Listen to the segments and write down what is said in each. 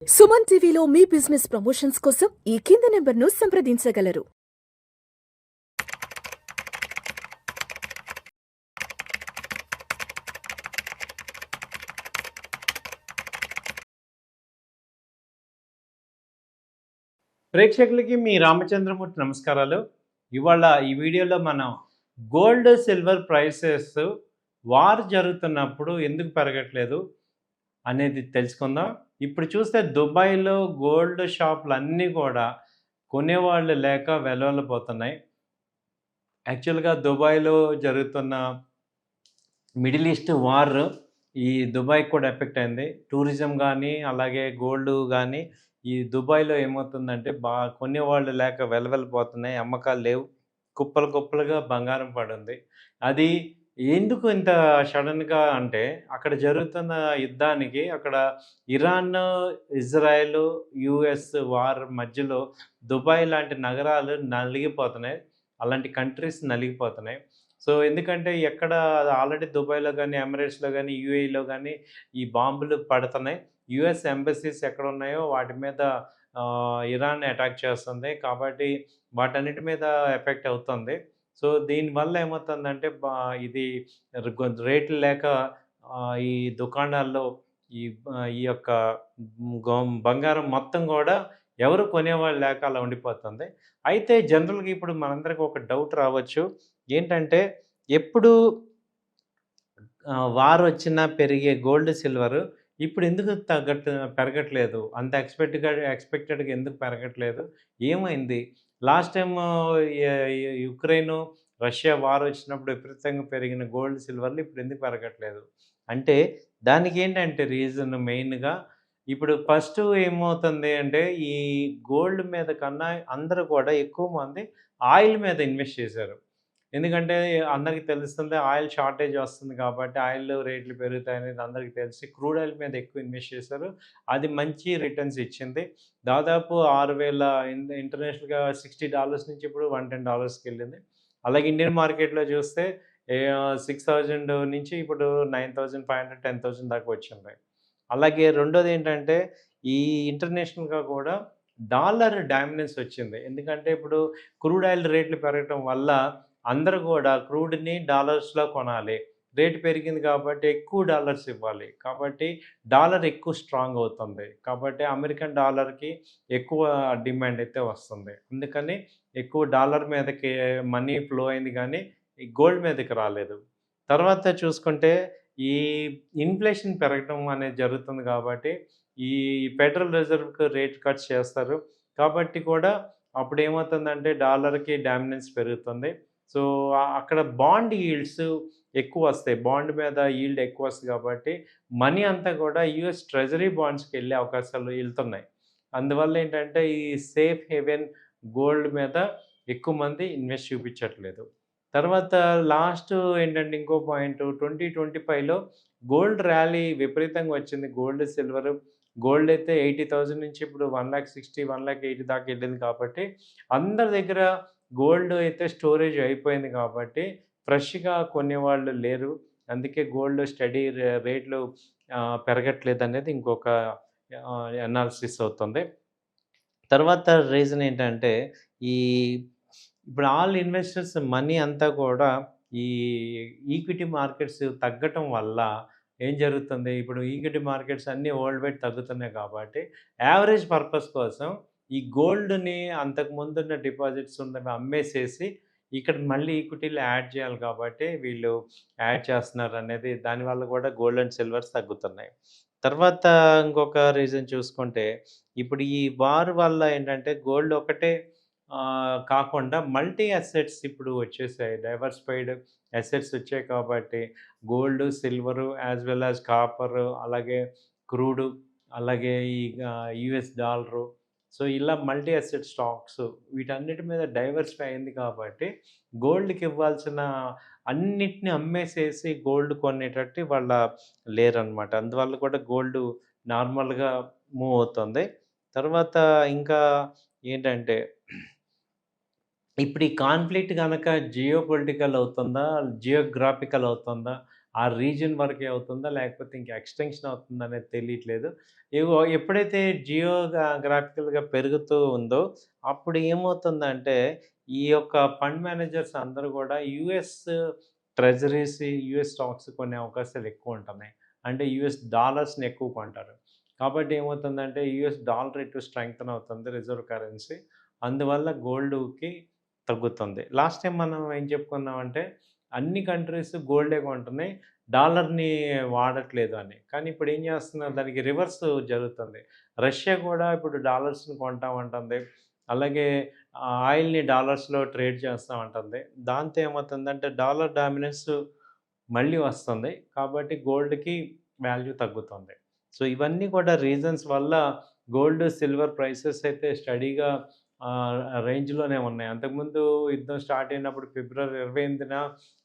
సుమన్ టీవీలో మీ business promotions కోసం ఈ కింది నెంబర్ను సంప్రదించగలరు. ప్రేక్షకులకి మీ రామచంద్రమూర్తి నమస్కారాలు. ఇవాళ ఈ వీడియోలో మనం గోల్డ్, సిల్వర్ ప్రైసెస్ వార్ జరుగుతున్నప్పుడు ఎందుకు పెరగట్లేదు అనేది తెలుసుకుందాం. ఇప్పుడు చూస్తే దుబాయ్‌లో గోల్డ్ షాపులన్నీ కూడా కొనేవాళ్ళు లేక వెలవెలపోతున్నాయి. యాక్చువల్‌గా దుబాయ్‌లో జరుగుతున్న మిడిల్ ఈస్ట్ వార్ ఈ దుబాయ్‌కి కూడా ఎఫెక్ట్ అయింది. టూరిజం గానీ, అలాగే గోల్డ్ గానీ ఈ దుబాయ్‌లో ఏమవుతుందంటే కొనేవాళ్ళు లేక వెలవెలపోతున్నాయి. అమ్మకాలు లేవు. కుప్పలు కుప్పలుగా బంగారం పడుంది. అది ఎందుకు ఇంత సడన్‌గా అంటే అక్కడ జరుగుతున్న యుద్ధానికి అక్కడ ఇరాన్, ఇజ్రాయెల్, యూఎస్ వార్ మధ్యలో దుబాయ్ లాంటి నగరాలు నలిగిపోతున్నాయి. అలాంటి కంట్రీస్ నలిగిపోతున్నాయి. సో, ఎందుకంటే ఎక్కడ ఆల్రెడీ దుబాయ్‌లో గానీ, ఎమిరేట్స్‌లో గానీ, యూఏఈలో గానీ ఈ బాంబులు పడుతున్నాయి. యూఎస్ ఎంబసీస్ ఎక్కడున్నాయో వాటి మీద ఇరాన్ అటాక్ చేస్తుంది. కాబట్టి వాటన్నిటి మీద ఎఫెక్ట్ అవుతుంది. సో, దీనివల్ల ఏమవుతుందంటే ఇది రేట్లు లేక ఈ దుకాణాల్లో ఈ యొక్క బంగారం మొత్తం గూడా ఎవరు కొనేవాళ్ళు లేక అలా ఉండిపోతుంది. అయితే జనరల్‌గా ఇప్పుడు మనందరికి ఒక డౌట్ రావచ్చు. ఏంటంటే ఎప్పుడు వారొచ్చినా పెరిగే గోల్డ్, సిల్వరు ఇప్పుడెందుకు పెరగట్లేదు? అంత ఎక్స్‌పెక్టెడ్‌గా ఎందుకు పెరగట్లేదు? ఏమైంది? లాస్ట్ టైము యె యె యుక్రెయిను, రష్యా వారొచ్చినప్పుడు విపరీతంగా పెరిగిన గోల్డ్, సిల్వర్లు ఇప్పుడెందుకు పెరగట్లేదు? అంటే దానికేంటంటే రీజన్ మెయిన్‌గా ఇప్పుడు ఫస్టు ఏమవుతుంది అంటే ఈ గోల్డ్ మీద కన్నా అందరూ కూడా ఎక్కువ మంది ఆయిల్ మీద ఇన్వెస్ట్ చేశారు. ఎందుకంటే అందరికి తెలుస్తుంది ఆయిల్ షార్టేజ్ వస్తుంది కాబట్టి ఆయిల్ రేట్లు పెరుగుతాయనేది అందరికీ తెలిసి క్రూడ్ ఆయిల్ మీద ఎక్కువ ఇన్వెస్ట్ చేశారు. అది మంచి రిటర్న్స్ ఇచ్చింది. దాదాపు 6,000 ఇంటర్నేషనల్‌గా $60 నుంచి ఇప్పుడు $110కెళ్ళింది. అలాగే ఇండియన్ మార్కెట్‌లో చూస్తే 6,000 నుంచి ఇప్పుడు 9,500, 10,000 దాకా వచ్చింది. అలాగే రెండోదేంటంటే ఈ ఇంటర్నేషనల్‌గా కూడా డాలర్ డామినెన్స్ వచ్చింది. ఎందుకంటే ఇప్పుడు క్రూడ్ ఆయిల్ రేట్లు పెరగటం వల్ల అందరూ గూడా క్రూడ్‌ని డాలర్స్‌లో కొనాలి. రేట్ పెరిగింది కాబట్టి ఎక్కువ డాలర్స్ ఇవ్వాలి. కాబట్టి డాలర్ ఎక్కువ స్ట్రాంగ్ అవుతుంది. కాబట్టి అమెరికన్ డాలర్‌కి ఎక్కువ డిమాండ్ అయితే వస్తుంది. అందుకని ఎక్కువ డాలర్ మీదకి మనీ ఫ్లో అయింది గానీ, ఈ గోల్డ్ మీదకి రాలేదు. తర్వాత చూసుకుంటే ఈ ఇన్‌ఫ్లేషన్ పెరగటం అనేది జరుగుతుంది కాబట్టి, ఈ ఫెడరల్ రిజర్వ్‌కి రేట్ కట్స్ చేస్తారు. కాబట్టి కూడా అప్పుడేమవుతుందంటే డాలర్‌కి డామినెన్స్ పెరుగుతుంది. సో, అక్కడ బాండ్ ఈల్డ్స్ ఎక్కువొస్తాయి. బాండ్ మీద ఈల్డ్ ఎక్కువొస్తది కాబట్టి, మనీ అంతా కూడా యూఎస్ ట్రెజరీ బాండ్స్‌కెళ్ళే అవకాశాలు ఎళ్తున్నాయి. అందువల్ల ఏంటంటే, ఈ సేఫ్ హేవెన్ గోల్డ్ మీద ఎక్కువ మంది ఇన్వెస్ట్ చూపించట్లేదు. తర్వాత లాస్ట్ ఏంటంటే ఇంకో పాయింట్ 2025లో గోల్డ్ ర్యాలీ విపరీతంగా వచ్చింది. గోల్డ్, సిల్వర్ గోల్డ్ అయితే 80,000 నుంచి ఇప్పుడు 1,60,000, 1,80,000 దాకా ఎళ్ళింది కాబట్టి, అందరి దగ్గర గోల్డ్ అయితే స్టోరేజ్ అయిపోయింది కాబట్టి, ఫ్రెష్‌గా కొనేవాళ్ళు లేరు. అందుకే గోల్డ్ స్టడీ రేట్లు పెరగట్లేదనేది ఇంకొక అనాలిసిస్ అవుతుంది. తర్వాత రీజన్ ఏంటంటే, ఈ ఇప్పుడు ఆల్ ఇన్వెస్టర్స్ మనీ అంతా కూడా ఈ ఈక్విటీ మార్కెట్స్ తగ్గటం వల్ల ఏం జరుగుతుంది, ఇప్పుడు ఈక్విటీ మార్కెట్స్ అన్నీ వరల్డ్ వైడ్ తగ్గుతున్నాయి కాబట్టి, యావరేజ్ పర్పస్ కోసం ఈ గోల్డ్‌ని అంతకుముందున్న డిపాజిట్స్ ఉన్నవి అమ్మేసేసి, ఇక్కడ మళ్ళీ ఈక్విటీలో యాడ్ చేయాలి కాబట్టి, వీళ్ళు యాడ్ చేస్తున్నారనేది దానివల్ల కూడా గోల్డ్ అండ్ సిల్వర్స్ తగ్గుతున్నాయి. తర్వాత ఇంకొక రీజన్ చూసుకుంటే, ఇప్పుడు ఈ వార్ వల్ల ఏంటంటే గోల్డ్ ఒకటే కాకుండా మల్టీ అసెట్స్ ఇప్పుడు వచ్చేసాయి. డైవర్సిఫైడ్ అసెట్స్ వచ్చాయి కాబట్టి gold, silver as well as copper, అలాగే క్రూడు, అలాగే ఈ యూఎస్ డాలరు. సో, ఇలా మల్టీ అసెట్ స్టాక్స్ వీటన్నిటి మీద డైవర్సిఫై అయింది కాబట్టి గోల్డ్‌కి ఇవ్వాల్సిన అన్నిటిని అమ్మేసేసి గోల్డ్ కొనేటట్టు వాళ్ళ లేరనమాట. అందువల్ల కూడా గోల్డ్ నార్మల్‌గా మూవ్ అవుతుంది. తర్వాత ఇంకా ఏంటంటే ఇప్పుడు ఈ కాన్‌ఫ్లిక్ట్ గనక జియోపొలిటికల్ అవుతుందా? జియోగ్రాఫికల్ అవుతుందా? ఆ రీజియన్ వరకే అవుతుందా? లేకపోతే ఇంకా ఎక్స్‌టెన్షన్ అవుతుందా అనేది తెలియట్లేదు. ఎప్పుడైతే జియోగ్రాఫికల్‌గా పెరుగుతూ ఉందో, అప్పుడు ఏమవుతుందంటే, ఈ యొక్క ఫండ్ మేనేజర్స్ అందరూ గూడా యూఎస్ ట్రెజరీస్, యూఎస్ స్టాక్స్ కొనే అవకాశాలు ఎక్కువుంటున్నాయి. అంటే యూఎస్ డాలర్స్‌ని ఎక్కువ కొంటారు. కాబట్టి ఏమవుతుందంటే, యూఎస్ డాలర్ రేటు స్ట్రెంగ్తెన్ అవుతుంది రిజర్వ్ కరెన్సీ. అందువల్ల గోల్డ్‌కి తగ్గుతుంది. లాస్ట్ టైం మనం ఏం చెప్పుకున్నామంటే, అన్ని కంట్రీస్ గోల్డే కొంటున్నాయి. డాలర్‌ని వాడట్లేదు అని. కానీ ఇప్పుడు ఏం చేస్తున్నారు దానికి రివర్స్ జరుగుతుంది. రష్యా కూడా ఇప్పుడు డాలర్స్‌ని కొంటామంటుంది. అలాగే ఆయిల్‌ని డాలర్స్‌లో ట్రేడ్ చేస్తామంటుంది. దాంతో ఏమవుతుందంటే డాలర్ డామినెన్స్ మళ్ళీ వస్తుంది. కాబట్టి గోల్డ్‌కి వాల్యూ తగ్గుతుంది. సో, ఇవన్నీ కూడా రీజన్స్ వల్ల గోల్డ్, సిల్వర్ ప్రైసెస్ అయితే స్టడీగా రేంజ్‌లోనే ఉన్నాయి. అంతకుముందు యుద్ధం స్టార్ట్ అయినప్పుడు ఫిబ్రవరి 28న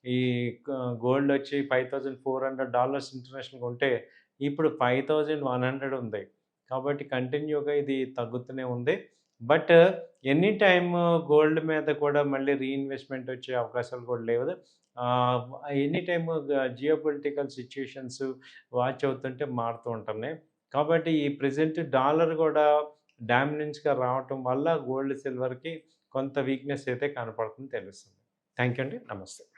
ఈ క గోల్డొచ్చి $5,400 ఇంటర్నేషనల్‌గా ఉంటే, ఇప్పుడు 5,100 ఉంది. కాబట్టి కంటిన్యూగా ఇది తగ్గుతూనే ఉంది. బట్ ఎనీ టైమ్ గోల్డ్ మీద కూడా మళ్ళీ రీఇన్వెస్ట్‌మెంట్ వచ్చే అవకాశాలు కూడా లేవు. ఆహ్, any time geopolitical situations watch అవుతుంటే మారుతూ ఉంటున్నాయి. కాబట్టి ఈ ప్రెజెంట్ డాలర్ గూడా డామినెన్స్‌గా రావటం వల్ల గోల్డ్, సిల్వర్‌కి కొంత వీక్‌నెస్ అయితే కనపడుతుంది తెలుస్తుంది. థాంక్ యూ అండి. నమస్తే.